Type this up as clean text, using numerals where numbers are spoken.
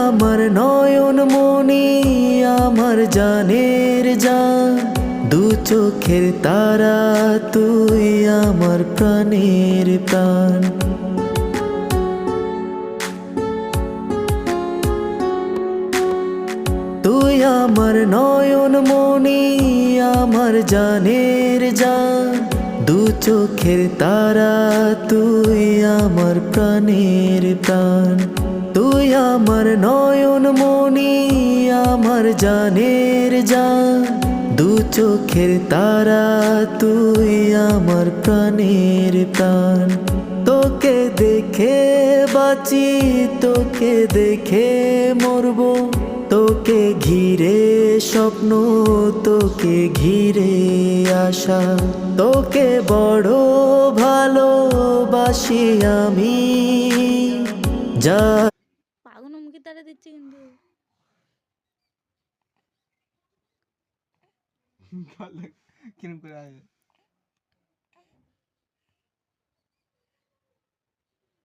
আমার নয়ন মনি, আমার জানের জান, দু চোখের তারা তুই আমার প্রাণের প্রাণ। তুই আমার নয়ন মনি, আমার জানের জান, দু চোখের তারা তুই আমার প্রাণের প্রাণ। তুই আমার নয়ন মনি, আমার জানের জান, দু চোখের তারা তুই আমার প্রাণের প্রাণ। তোকে দেখে বাঁচি, তোকে দেখে মরবো, তোকে ঘিরে স্বপ্ন, তোকে ঘিরে আশা। তোকে বড় ভালোবাসি আমি, যা পাগুন মুখে তারা দিচ্ছে কিন্তু কিরম করে